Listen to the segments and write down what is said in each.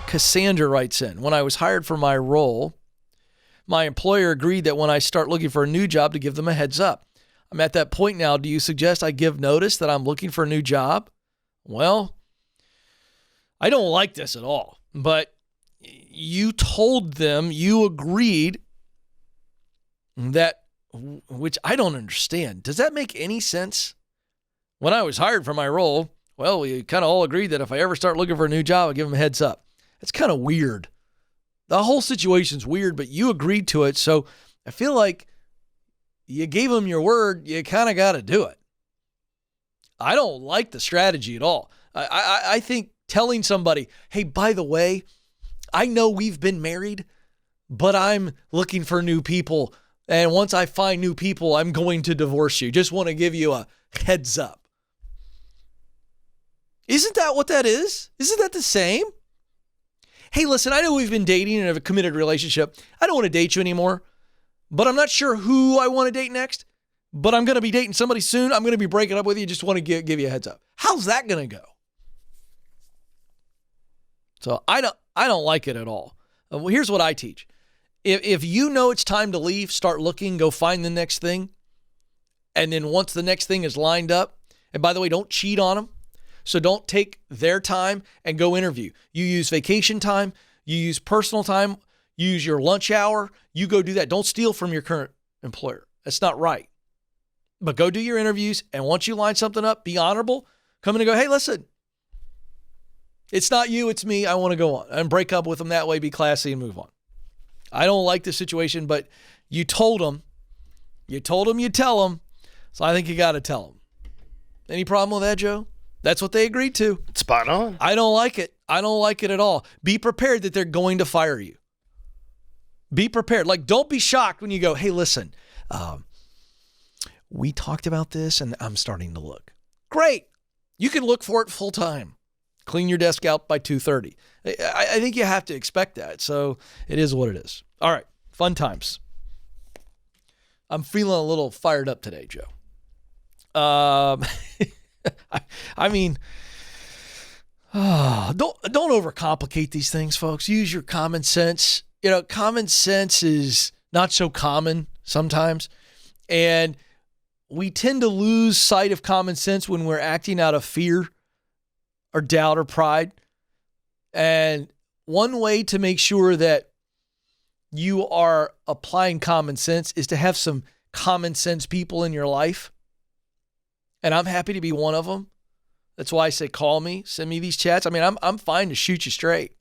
Cassandra writes in, when I was hired for my role, my employer agreed that when I start looking for a new job to give them a heads up. I'm at that point now. Do you suggest I give notice that I'm looking for a new job? Well, I don't like this at all, but you told them you agreed that, which I don't understand. Does that make any sense? When I was hired for my role, well, we kind of all agreed that if I ever start looking for a new job, I'll give them a heads up. It's kind of weird. The whole situation's weird, but you agreed to it. So I feel like you gave them your word. You kind of got to do it. I don't like the strategy at all. I think telling somebody, hey, by the way, I know we've been married, but I'm looking for new people. And once I find new people, I'm going to divorce you. Just want to give you a heads up. Isn't that what that is? Isn't that the same? Hey, listen, I know we've been dating and have a committed relationship. I don't want to date you anymore, but I'm not sure who I want to date next, but I'm going to be dating somebody soon. I'm going to be breaking up with you. Just want to give you a heads up. How's that going to go? So I don't like it at all. Well, here's what I teach. If you know it's time to leave, start looking, go find the next thing. And then once the next thing is lined up, and by the way, don't cheat on them. So don't take their time and go interview. You use vacation time. You use personal time. You use your lunch hour. You go do that. Don't steal from your current employer. That's not right. But go do your interviews. And once you line something up, be honorable. Come in and go, hey, listen, it's not you, it's me. I want to go on and break up with them that way. Be classy and move on. I don't like this situation, but you told them. You told them, you tell them. So I think you got to tell them. Any problem with that, Joe? That's what they agreed to. Spot on. I don't like it. I don't like it at all. Be prepared that they're going to fire you. Be prepared. Like, don't be shocked when you go, hey, listen, we talked about this and I'm starting to look. Great. You can look for it full time. Clean your desk out by 2:30. I think you have to expect that. So it is what it is. All right. Fun times. I'm feeling a little fired up today, Joe. I mean, don't overcomplicate these things, folks. Use your common sense. You know, common sense is not so common sometimes. And we tend to lose sight of common sense when we're acting out of fear or doubt or pride. And one way to make sure that you are applying common sense is to have some common sense people in your life. And I'm happy to be one of them. That's why I say call me, send me these chats. I mean, I'm fine to shoot you straight.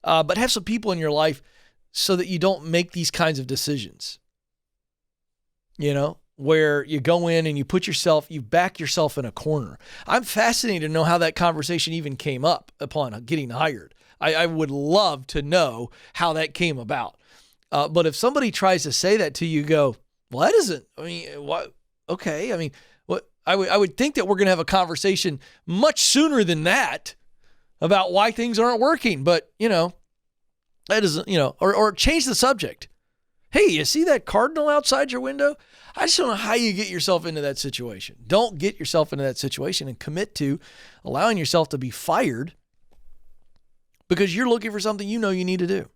But have some people in your life so that you don't make these kinds of decisions. You know, where you go in and you back yourself in a corner. I'm fascinated to know how that conversation even came up upon getting hired. I would love to know how that came about. But if somebody tries to say that to you, go, well, that isn't, I mean, what? Okay. I mean, I would think that we're going to have a conversation much sooner than that about why things aren't working. But, you know, that isn't, you know, or change the subject. Hey, you see that cardinal outside your window? I just don't know how you get yourself into that situation. Don't get yourself into that situation and commit to allowing yourself to be fired because you're looking for something you know you need to do.